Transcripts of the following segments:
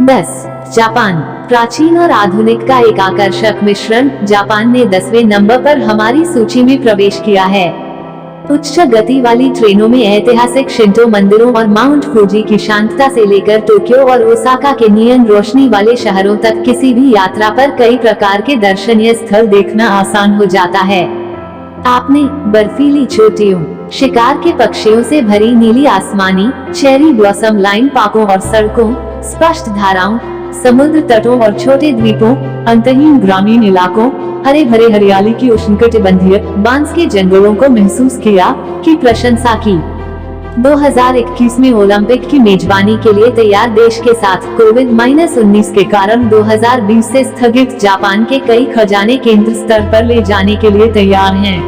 10. Japan, प्राचीन और आधुनिक का एक आकर्षक मिश्रण। जापान ने 10वें नंबर पर हमारी सूची में प्रवेश किया है। उच्च गति वाली ट्रेनों में ऐतिहासिक शिंटो मंदिरों और माउंट फूजी की शांतता से लेकर टोक्यो और ओसाका के नियन रोशनी वाले शहरों तक किसी भी यात्रा पर कई प्रकार के दर्शनीय स्थल देखना आसान हो जाता है। आपने बर्फीली चोटियों, शिकार के पक्षियों से भरी नीली आसमानी, चेरी ब्लॉसम लाइन पार्कों और सड़कों, स्पष्ट धाराओं, समुद्र तटों और छोटे द्वीपों, अंतहीन ग्रामीण इलाकों, हरे भरे हरियाली की उष्णकटिबंधीय बांस के जंगलों को महसूस किया, की प्रशंसा की। 2021 में ओलंपिक की मेजबानी के लिए तैयार देश के साथ कोविड-19 के कारण 2020 से स्थगित जापान के कई खजाने केंद्र स्तर पर ले जाने के लिए तैयार हैं।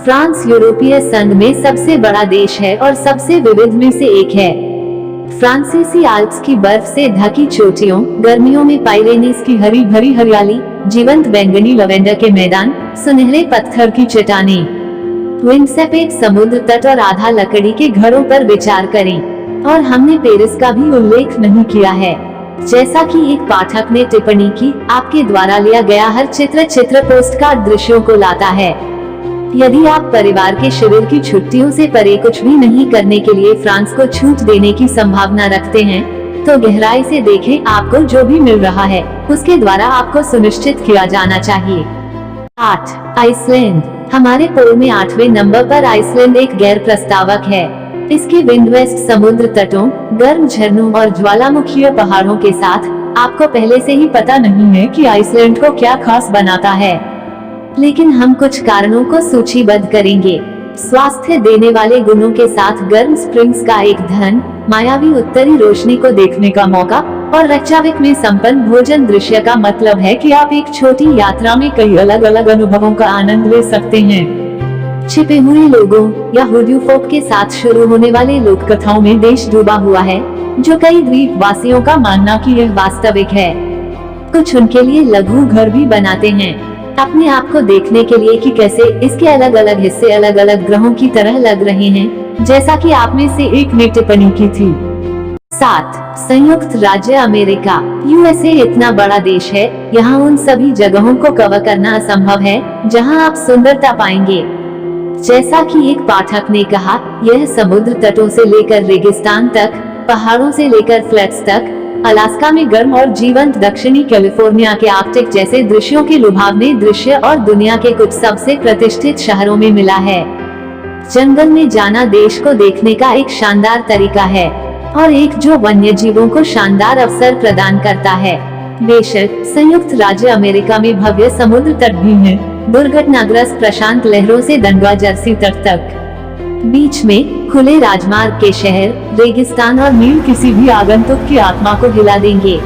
फ्रांस यूरोपीय संघ में सबसे बड़ा देश है और सबसे विविध में से एक है। फ्रांसीसी आल्प्स की बर्फ से ढकी चोटियों, गर्मियों में पाइरेनीज की हरी भरी हरियाली, जीवंत बैंगनी लवेंडर के मैदान, सुनहरे पत्थर की चट्टानें, विंडसर्फिंग समुद्र तट और आधा लकड़ी के घरों पर विचार करें। और हमने पेरिस का भी उल्लेख नहीं किया है। जैसा कि एक पाठक ने टिप्पणी की, आपके द्वारा लिया गया हर चित्र पोस्टकार्ड दृश्यों को लाता है। यदि आप परिवार के शिविर की छुट्टियों से परे कुछ भी नहीं करने के लिए फ्रांस को छूट देने की संभावना रखते हैं, तो गहराई से देखें, आपको जो भी मिल रहा है उसके द्वारा आपको सुनिश्चित किया जाना चाहिए। 8. आइसलैंड, हमारे पोल में 8वें नंबर पर आइसलैंड एक गैर प्रस्तावक है। इसके विंडवेस्ट समुद्र तटों, गर्म झरनों और ज्वालामुखीय पहाड़ों के साथ आपको पहले से ही पता नहीं है कि आइसलैंड को क्या खास बनाता है, लेकिन हम कुछ कारणों को सूचीबद्ध करेंगे। स्वास्थ्य देने वाले गुणों के साथ गर्म स्प्रिंग्स का एक धन, मायावी उत्तरी रोशनी को देखने का मौका और रेकयाविक में संपन्न भोजन दृश्य का मतलब है कि आप एक छोटी यात्रा में कई अलग अलग अनुभवों का आनंद ले सकते हैं। छिपे हुए लोगों या हुड्यू फोक के साथ शुरू होने वाले लोक कथाओं में देश डूबा हुआ है, जो कई द्वीप वासियों का मानना कि यह वास्तविक है। कुछ उनके लिए लघु घर भी बनाते हैं, अपने आप को देखने के लिए कि कैसे इसके अलग अलग हिस्से अलग अलग ग्रहों की तरह लग रहे हैं, जैसा कि आप में से एक ने टिप्पणी की थी। 7. संयुक्त राज्य अमेरिका, यूएसए इतना बड़ा देश है, यहाँ उन सभी जगहों को कवर करना असंभव है जहाँ आप सुंदरता पाएंगे। जैसा कि एक पाठक ने कहा, यह समुद्र तटों से लेकर रेगिस्तान तक, पहाड़ों से लेकर फ्लैट्स तक, अलास्का में गर्म और जीवंत दक्षिणी कैलिफोर्निया के आर्कटिक जैसे दृश्यों के लुभावने दृश्य और दुनिया के कुछ सबसे प्रतिष्ठित शहरों में मिला है। जंगल में जाना देश को देखने का एक शानदार तरीका है और एक जो वन्य जीवों को शानदार अवसर प्रदान करता है। बेशक संयुक्त राज्य अमेरिका में भव्य समुद्र तट भी है, दुर्घटनाग्रस्त प्रशांत लहरों से दंडवा जर्सी तट तक। बीच में खुले राजमार्ग के शहर, रेगिस्तान और मील किसी भी आगंतुक की आत्मा को हिला देंगे।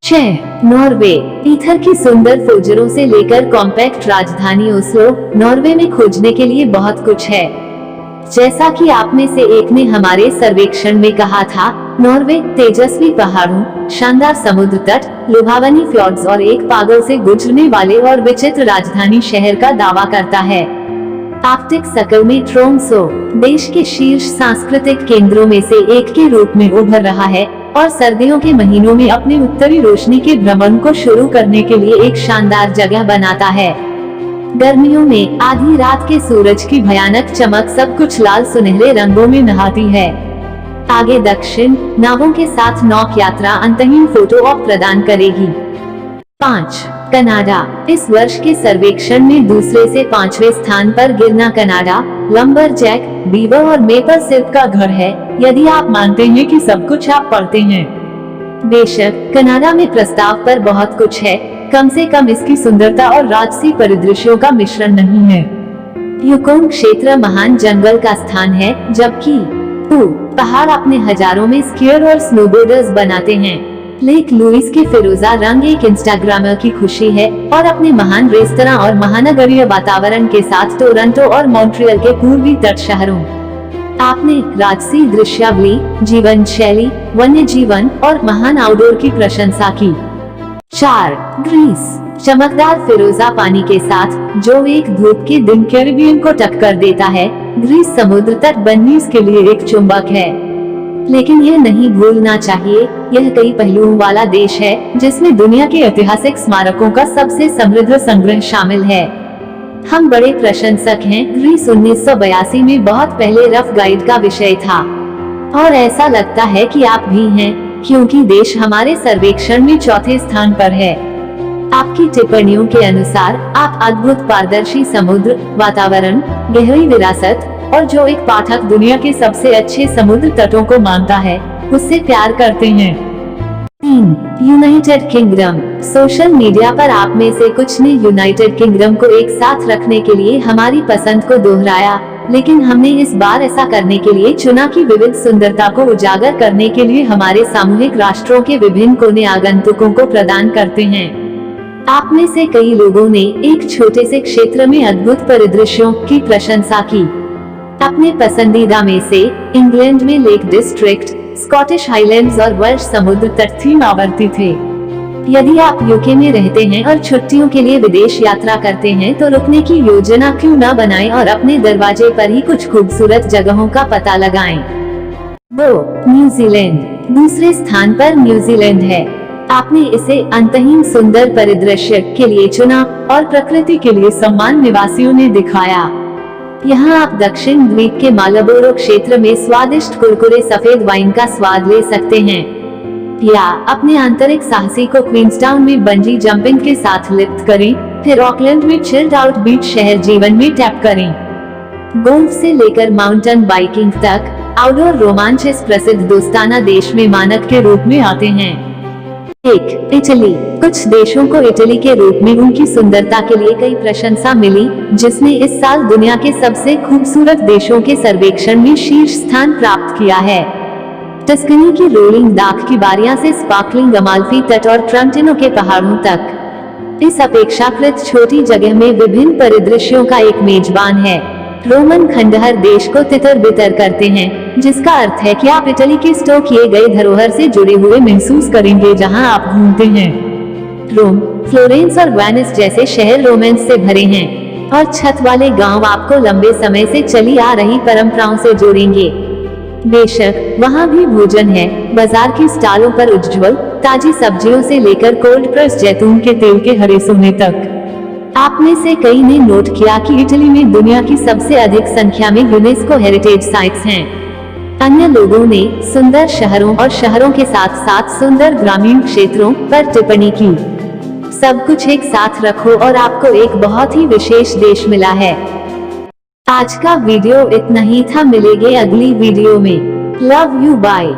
6. नॉर्वे, ईथर की सुंदर फोजरों से लेकर कॉम्पैक्ट राजधानी ओस्लो, नॉर्वे में खोजने के लिए बहुत कुछ है। जैसा कि आप में से एक ने हमारे सर्वेक्षण में कहा था, नॉर्वे तेजस्वी पहाड़ों, शानदार समुद्र तट, लुभावनी फ्योर्ड्स और एक पागल से गुजरने वाले और विचित्र राजधानी शहर का दावा करता है। आर्कटिक सर्कल में ट्रोमसो देश के शीर्ष सांस्कृतिक केंद्रों में से एक के रूप में उभर रहा है और सर्दियों के महीनों में अपने उत्तरी रोशनी के भ्रमण को शुरू करने के लिए एक शानदार जगह बनाता है। गर्मियों में आधी रात के सूरज की भयानक चमक सब कुछ लाल सुनहरे रंगों में नहाती है। आगे दक्षिण नावों के साथ नौक यात्रा अंतहीन फोटो ऑप प्रदान करेगी। 5. कनाडा, इस वर्ष के सर्वेक्षण में दूसरे से 5वें स्थान पर गिरना कनाडा लंबरजैक, बीवर और मेपल सिल्क का घर है, यदि आप मानते हैं कि सब कुछ आप पढ़ते हैं। बेशक कनाडा में प्रस्ताव पर बहुत कुछ है, कम से कम इसकी सुंदरता और राजसी परिदृश्यों का मिश्रण नहीं है। यूकोन क्षेत्र महान जंगल का स्थान है, जबकि पहाड़ अपने हजारों में स्कीयर और स्नोबोर्डर्स बनाते हैं। लेक लुइस के फिरोजा रंग एक इंस्टाग्रामर की खुशी है और अपने महान रेस्तरां और महानगरीय वातावरण के साथ टोरंटो और मॉन्ट्रियल के पूर्वी तट शहरों। आपने राजसी दृश्यावली, जीवन शैली, वन्य जीवन और महान आउटडोर की प्रशंसा की। 4. ग्रीस, चमकदार फिरोजा पानी के साथ जो एक धूप के दिन कैरिबियन को टक्कर देता है, ग्रीस समुद्र तट बन्नीस के लिए एक चुंबक है। लेकिन यह नहीं भूलना चाहिए, यह कई पहलुओं वाला देश है जिसमें दुनिया के ऐतिहासिक स्मारकों का सबसे समृद्ध संग्रह शामिल है। हम बड़े प्रशंसक हैं। ग्रीस 1982 में बहुत पहले रफ गाइड का विषय था और ऐसा लगता है कि आप भी हैं, क्योंकि देश हमारे सर्वेक्षण में चौथे स्थान पर है। आपकी टिप्पणियों के अनुसार आप अद्भुत पारदर्शी समुद्र, वातावरण, गहरी विरासत और जो एक पाठक दुनिया के सबसे अच्छे समुद्र तटों को मानता है, उससे प्यार करते हैं। 3. United kingdom. सोशल मीडिया पर आप में से कुछ ने यूनाइटेड किंगडम को एक साथ रखने के लिए हमारी पसंद को दोहराया, लेकिन हमने इस बार ऐसा करने के लिए चुना कि विविध सुंदरता को उजागर करने के लिए हमारे सामूहिक राष्ट्रों के विभिन्न कोने आगंतुकों को प्रदान करते हैं। आप में से कई लोगों ने एक छोटे से क्षेत्र में अद्भुत परिदृश्यों की प्रशंसा की। अपने पसंदीदा में से इंग्लैंड में लेक डिस्ट्रिक्ट, स्कॉटिश हाईलैंड्स और वर्ष समुद्र तट थीम आवर्ती थे। यदि आप यूके में रहते हैं और छुट्टियों के लिए विदेश यात्रा करते हैं तो रुकने की योजना क्यों न बनाएं और अपने दरवाजे पर ही कुछ खूबसूरत जगहों का पता लगाएं। 2. न्यूजीलैंड। दूसरे स्थान पर न्यूजीलैंड है। आपने इसे अंतहीन सुंदर परिदृश्य के लिए चुना और प्रकृति के लिए सम्मान निवासियों ने दिखाया। यहाँ आप दक्षिण द्वीप के मार्लबोरो क्षेत्र में स्वादिष्ट कुरकुरे सफेद वाइन का स्वाद ले सकते हैं, या अपने आंतरिक साहसी को क्वींसटाउन में बंजी जंपिंग के साथ लिप्त करें, फिर ऑकलैंड में चिल्ड आउट बीच शहर जीवन में टैप करें। गोल्फ से लेकर माउंटेन बाइकिंग तक आउटडोर रोमांच इस प्रसिद्ध दोस्ताना देश में मानक के रूप में आते हैं। 1. इटली। कुछ देशों को इटली के रूप में उनकी सुंदरता के लिए कई प्रशंसा मिली, जिसने इस साल दुनिया के सबसे खूबसूरत देशों के सर्वेक्षण में शीर्ष स्थान प्राप्त किया है। टस्कनी की रोलिंग दाख की बारियां से स्पार्कलिंग अमाल्फी तट और ट्रेंटिनो के पहाड़ों तक इस अपेक्षाकृत छोटी जगह में विभिन्न परिदृश्यों का एक मेजबान है। रोमन खंडहर देश को तितर बितर करते हैं, जिसका अर्थ है कि आप इटली के स्टोर किए गए धरोहर से जुड़े हुए महसूस करेंगे जहां आप घूमते हैं। रोम, फ्लोरेंस और वेनिस जैसे शहर रोमांस से भरे हैं और छत वाले गांव आपको लंबे समय से चली आ रही परंपराओं से जोड़ेंगे। बेशक वहां भी भोजन है, बाजार की स्टॉलों पर उज्ज्वल ताजी सब्जियों से लेकर कोल्ड प्रेस जैतून के तेल के हरे सोने तक। आप में से कई ने नोट किया कि इटली में दुनिया की सबसे अधिक संख्या में यूनेस्को हेरिटेज साइट्स हैं। अन्य लोगों ने सुंदर शहरों और शहरों के साथ साथ सुंदर ग्रामीण क्षेत्रों पर टिप्पणी की। सब कुछ एक साथ रखो और आपको एक बहुत ही विशेष देश मिला है। आज का वीडियो इतना ही था। मिलेंगे अगली वीडियो में। Love you, bye.